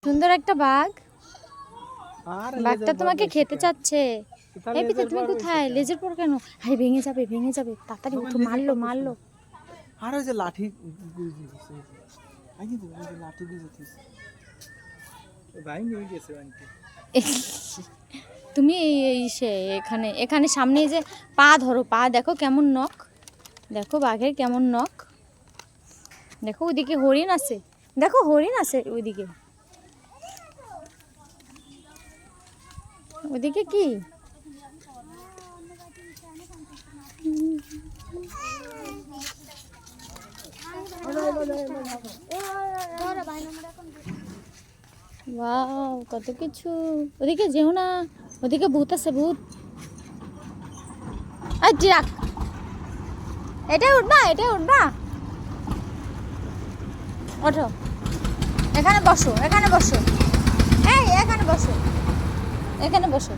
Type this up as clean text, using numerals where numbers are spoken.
সুন্দর একটা বাঘ। বাঘটা তোমাকে খেতে চাচ্ছে। এই পিতা তুমি কোথায়? লেজের পর কেন? আরে ভেঙে যাবে, ভেঙে যাবে, তাড়াতাড়ি উঠো। মারলো মারলো। আর ওই যে লাঠি গুঁজে দিছে, আই কিন্তু ওই যে লাঠি গুঁজে দিছে ভাই নিয়ে গেছে আন্টি। তুমি সে এখানে এখানে সামনে যে পা ধরো, পা দেখো কেমন নখ, দেখো বাঘের কেমন নখ। দেখো ওইদিকে হরিণ আছে, দেখো হরিণ আছে ওইদিকে। ওইদিকে কি? ওয়াও কত কিছু। ওদিকে যেও না, ওদিকে ভূত আছে, ভূত। এই জিরাক, এটা উঠবা, এটা উঠবা, ওঠো। এখানে বসো, এখানে বসো, এই এখানে বসো, এখানে বসো।